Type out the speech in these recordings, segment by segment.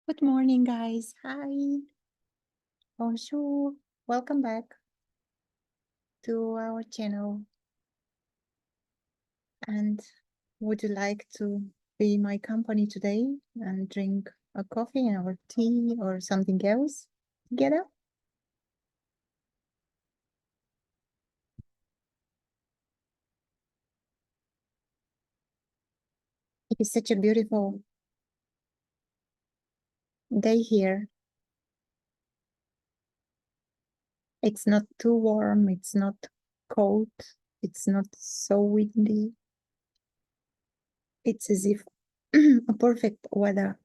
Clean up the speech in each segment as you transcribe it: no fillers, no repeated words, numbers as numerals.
Good morning, guys. Hi. Bonjour. Welcome back to our channel. And would you like to be my company today and drink a coffee or tea or something else together? It is such a beautiful day here. It's not too warm, it's not cold, it's not so windy. It's as if a perfect weather.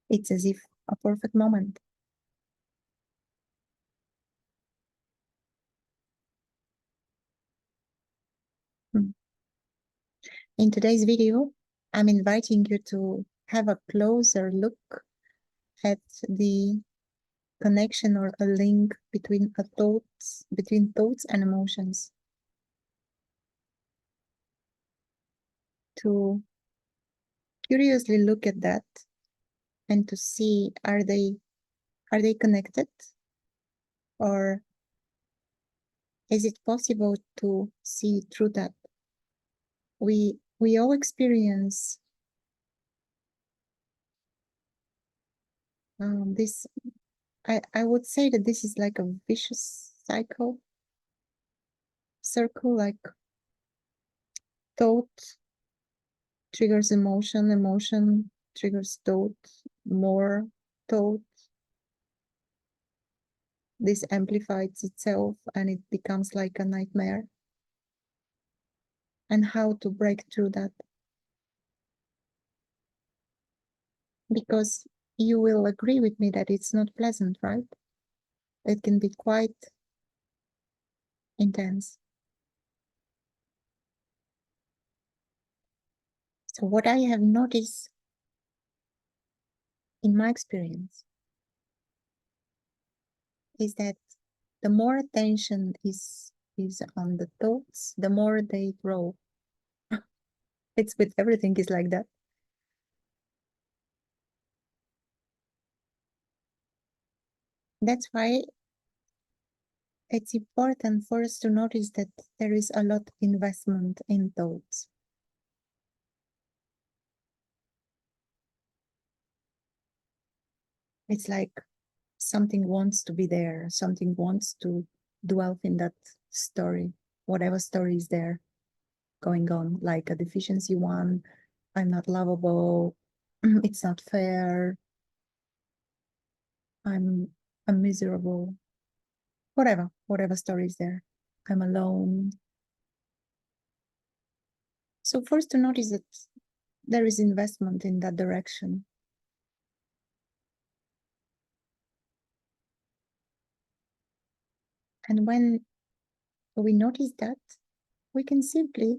It's as if a perfect moment. In today's video, I'm inviting you to have a closer look at the connection or a link between thoughts and emotions. To curiously look at that and to see are they connected, or is it possible to see through that? We all experience this. I would say that this is like a vicious circle, like thought triggers emotion, emotion triggers thought, more thought. This amplifies itself and it becomes like a nightmare. And how to break through that? Because you will agree with me that it's not pleasant, right? It can be quite intense. So what I have noticed in my experience is that the more attention is on the thoughts, the more they grow. It's with everything is like that. That's why it's important for us to notice that there is a lot of investment in thoughts. It's like something wants to be there, something wants to dwell in that story, whatever story is there going on, like a deficiency one, I'm not lovable, it's not fair, I'm miserable, whatever story is there, I'm alone. So first to notice that there is investment in that direction. And when we notice that, we can simply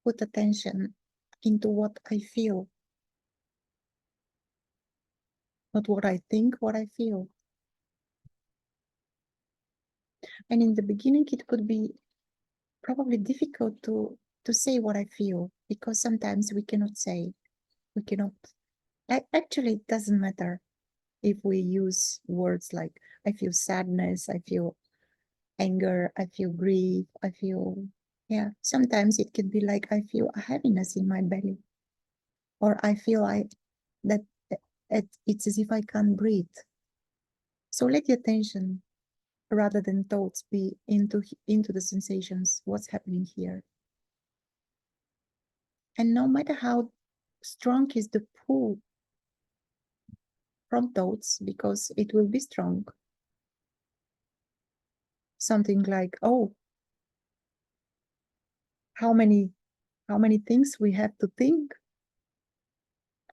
put attention into what I feel, not what I think, what I feel. And in the beginning, it could be probably difficult to say what I feel, because sometimes we cannot say, we cannot. Actually, it doesn't matter if we use words like I feel sadness, I feel anger, I feel grief, I feel, yeah. Sometimes it could be like I feel a heaviness in my belly, or I feel that it's as if I can't breathe. So let the attention, rather than thoughts, be into the sensations, what's happening here. And no matter how strong is the pull from thoughts, because it will be strong, something like, oh, how many things we have to think,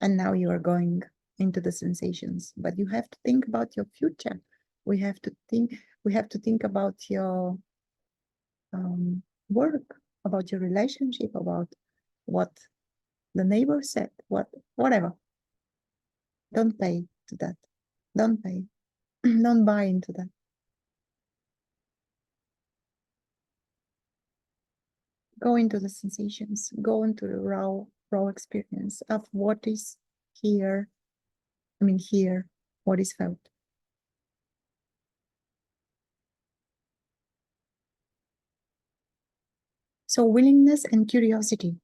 and now you are going into the sensations. But you have to think about your future. We have to think about your work, about your relationship, about what the neighbor said, whatever. Don't pay to that. Don't pay. Don't buy into that. Go into the sensations. Go into the raw raw experience of what is here. I mean, here, what is felt. So willingness and curiosity.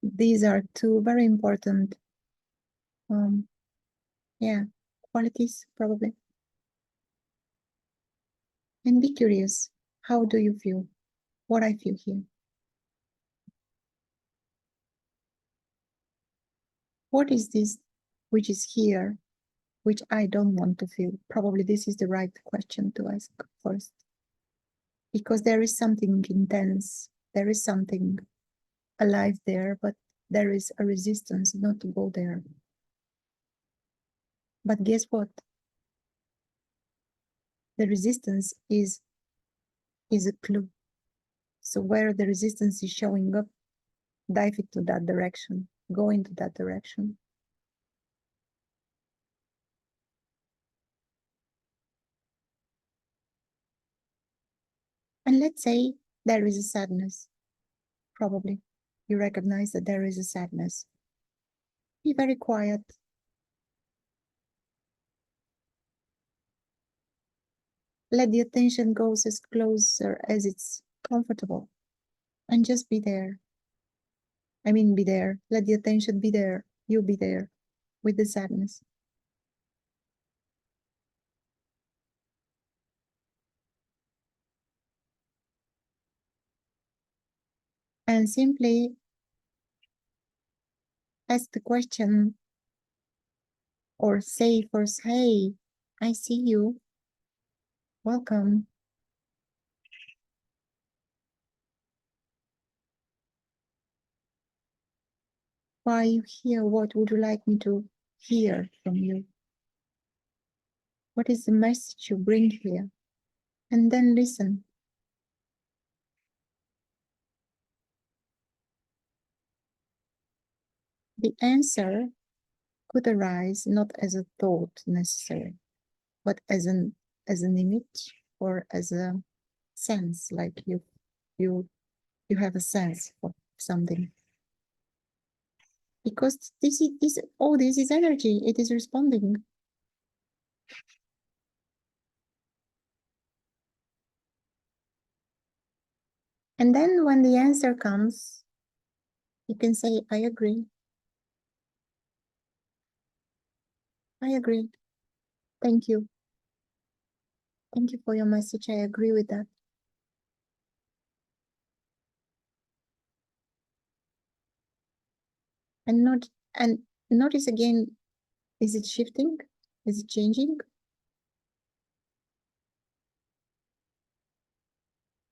These are two very important, qualities probably. And be curious. How do you feel? What I feel here. What is this which is here, which I don't want to feel? Probably this is the right question to ask first. Because there is something intense, there is something alive there, but there is a resistance not to go there. But guess what? The resistance is a clue. So where the resistance is showing up, dive into that direction, go into that direction. And let's say there is a sadness, probably. You recognize that there is a sadness. Be very quiet. Let the attention go as closer as it's comfortable. And just be there. I mean, be there. Let the attention be there. You be there with the sadness. And simply ask the question or say first, hey, I see you. Welcome. Why are you here? What would you like me to hear from you? What is the message you bring here? And then listen. The answer could arise not as a thought necessarily, but as an image or as a sense, like you have a sense of something. Because this is energy, it is responding. And then when the answer comes, you can say, I agree. I agree. Thank you. Thank you for your message. I agree with that. And notice again, is it shifting? Is it changing?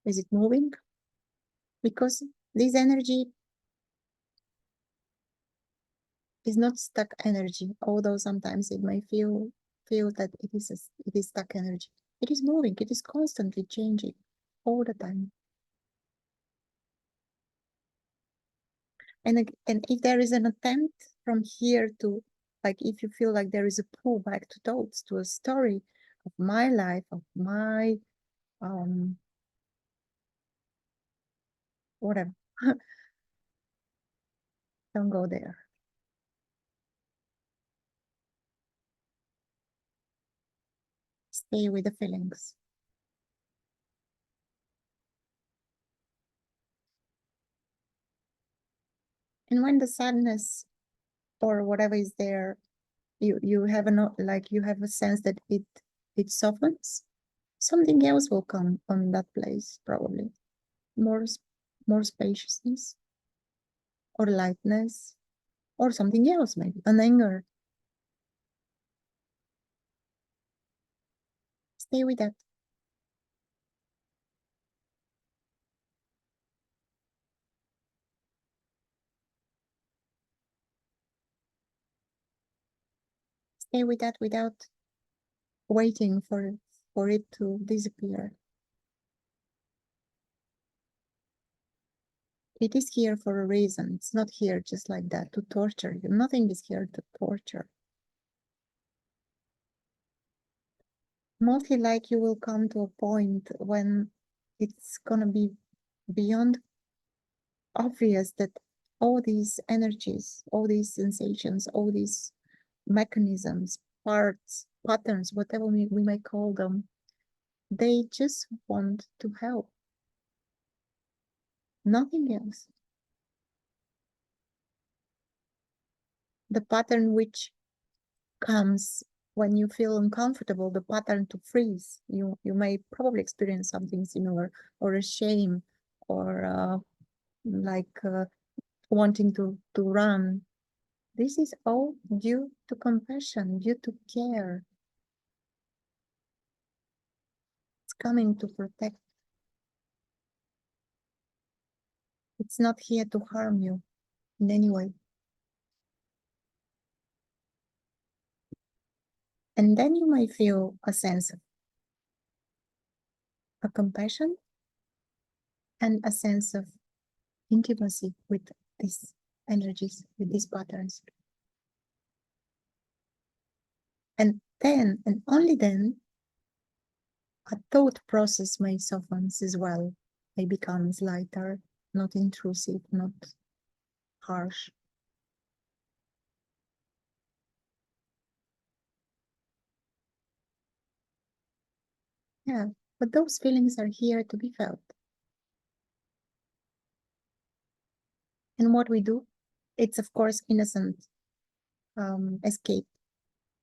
Is it moving? Because this energy is not stuck energy, although sometimes it may feel that it is stuck energy. It is moving, it is constantly changing all the time. And if there is an attempt from here to, like, if you feel like there is a pull back to thoughts, to a story of my life, of my whatever, don't go there. Stay with the feelings. And when the sadness or whatever is there, you have you have a sense that it softens, something else will come on that place, probably more spaciousness or lightness or something else, maybe an anger. Stay with that. Stay with that without waiting for it to disappear. It is here for a reason. It's not here just like that to torture you. Nothing is here to torture. Mostly like you will come to a point when it's gonna be beyond obvious that all these energies, all these sensations, all these mechanisms, parts, patterns, whatever we may call them, they just want to help. Nothing else. The pattern which comes when you feel uncomfortable, the pattern to freeze. You may probably experience something similar, or a shame, or wanting to run. This is all due to compassion, due to care. It's coming to protect. It's not here to harm you in any way. And then you may feel a sense of a compassion and a sense of intimacy with these energies, with these patterns. And then, and only then, a thought process may soften as well, may become lighter, not intrusive, not harsh. Yeah, but those feelings are here to be felt. And what we do, it's of course innocent escape.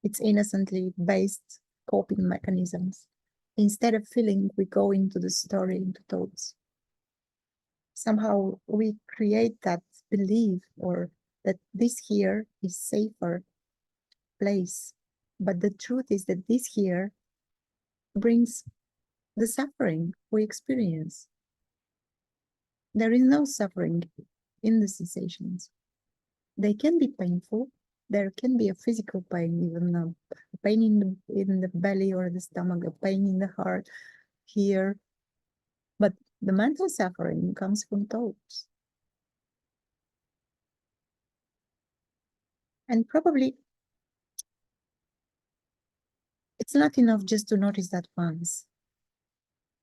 It's innocently based coping mechanisms. Instead of feeling, we go into the story, into thoughts. Somehow we create that belief or that this here is safer place. But the truth is that this here brings the suffering we experience. There is no suffering in the sensations. They can be painful. There can be a physical pain, even a pain in the belly or the stomach, a pain in the heart here. But the mental suffering comes from thoughts. And probably it's not enough just to notice that once.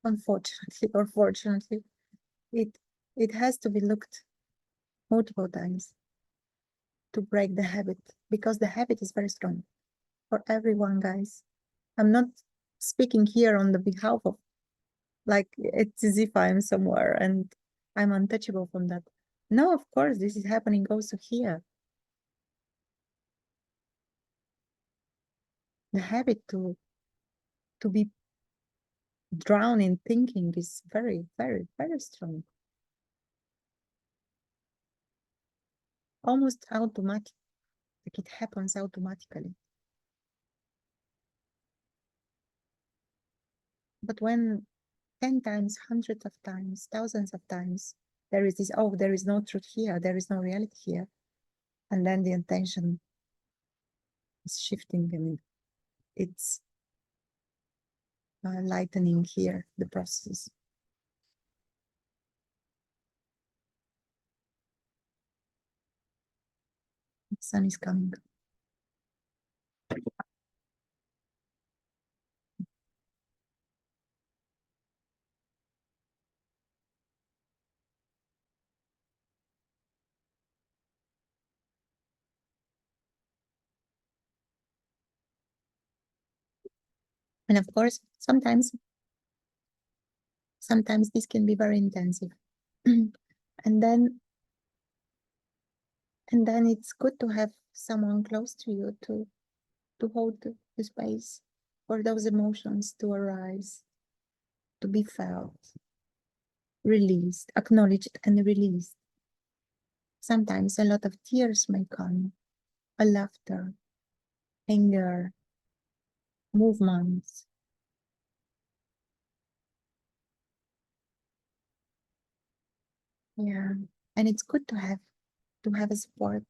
Unfortunately or fortunately, it has to be looked multiple times to break the habit, because the habit is very strong for everyone, guys. I'm not speaking here on the behalf of, like, it's as if I'm somewhere and I'm untouchable from that. No, of course, this is happening also here. The habit to be drowned in thinking is very, very, very strong. Almost automatic, like it happens automatically. But when 10 times, hundreds of times, thousands of times, there is this, oh, there is no truth here, there is no reality here. And then the intention is shifting and it's lightening here the process. The sun is coming. And of course, sometimes this can be very intensive. and then it's good to have someone close to you to hold the space for those emotions to arise, to be felt, released, acknowledged and released. Sometimes a lot of tears may come, a laughter, anger, movements. Yeah. And it's good to have a support,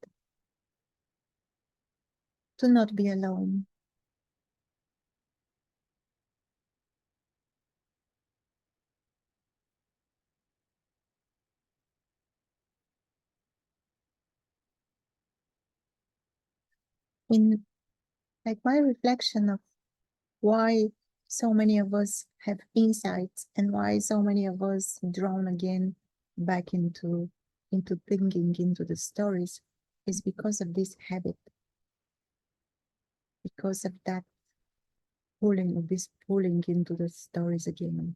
to not be alone. In like my reflection of why so many of us have insights and why so many of us drawn again back into into thinking, into the stories, is because of this habit, because of that pulling into the stories again.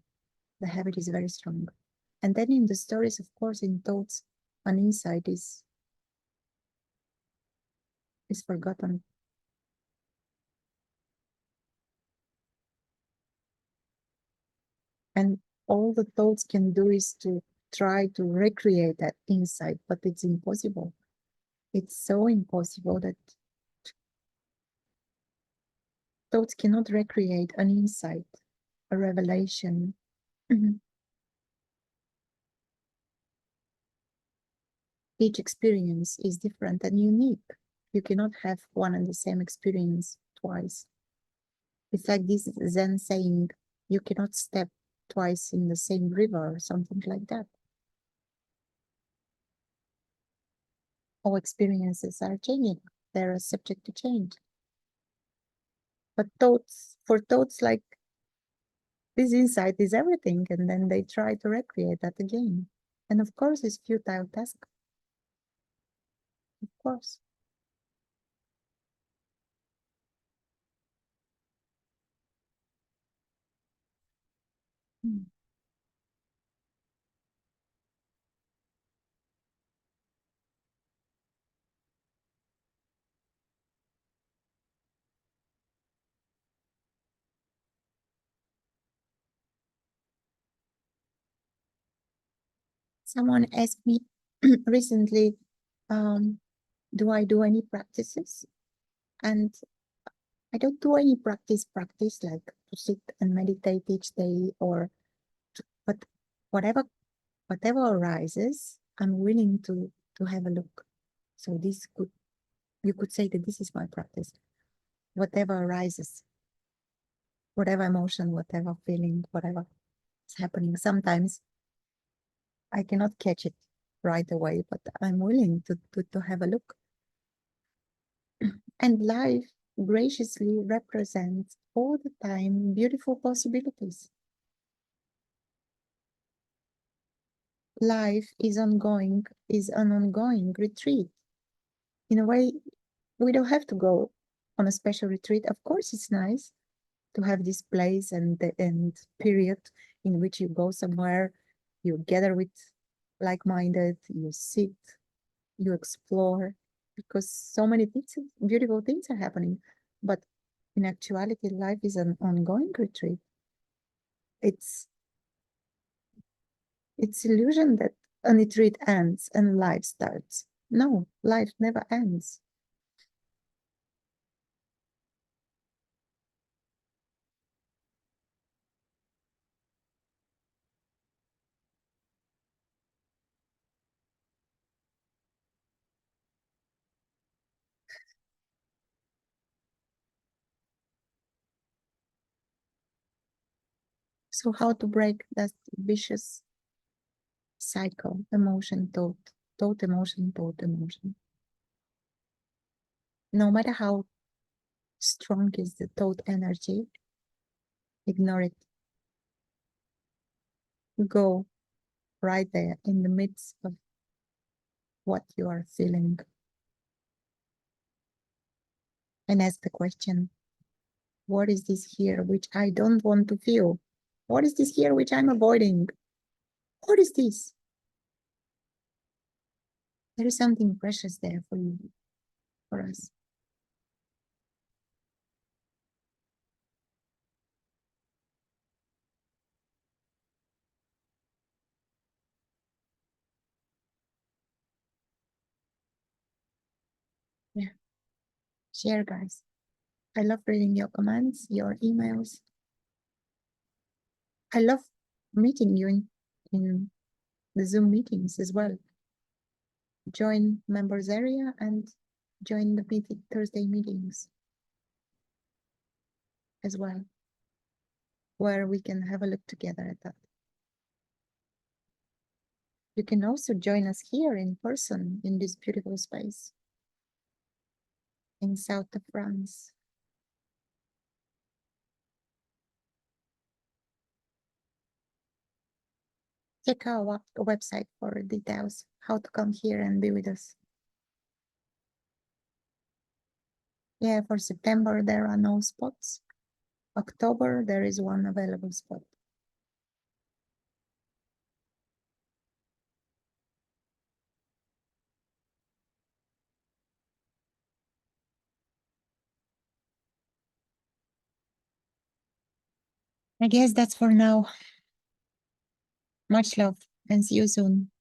The habit is very strong. And then in the stories, of course, in thoughts, an insight is forgotten. And all the thoughts can do is to try to recreate that insight, but it's impossible. It's so impossible that thoughts cannot recreate an insight, a revelation. Each experience is different and unique. You cannot have one and the same experience twice. It's like this Zen saying, you cannot step twice in the same river or something like that. All experiences are changing. They are subject to change. But for thoughts like this insight is everything, and then they try to recreate that again. And of course, it's futile task. Of course. Hmm. Someone asked me recently, do I do any practices? And I don't do any practice like to sit and meditate each day but whatever arises, I'm willing to have a look. So you could say that this is my practice. Whatever arises, whatever emotion, whatever feeling, whatever is happening. Sometimes I cannot catch it right away, but I'm willing to have a look. And life graciously represents all the time beautiful possibilities. Life is an ongoing retreat. In a way, we don't have to go on a special retreat. Of course, it's nice to have this place and the end period in which you go somewhere, you gather with like-minded, you sit, you explore, because so many things, beautiful things are happening. But in actuality, life is an ongoing retreat. It's illusion that a retreat ends and life starts. No, life never ends. So how to break that vicious cycle? Emotion, thought, emotion, thought, emotion. No matter how strong is the thought energy, ignore it. Go right there in the midst of what you are feeling and ask the question, what is this here which I don't want to feel? What is this here which I'm avoiding? What is this? There is something precious there for you, for us. Yeah, share, guys. I love reading your comments, your emails. I love meeting you in the Zoom meetings as well. Join members area and join the Thursday meetings as well, where we can have a look together at that. You can also join us here in person in this beautiful space in south of France. Check our website for details how to come here and be with us. Yeah, for September there are no spots. October there is one available spot. I guess that's for now. Much love and see you soon.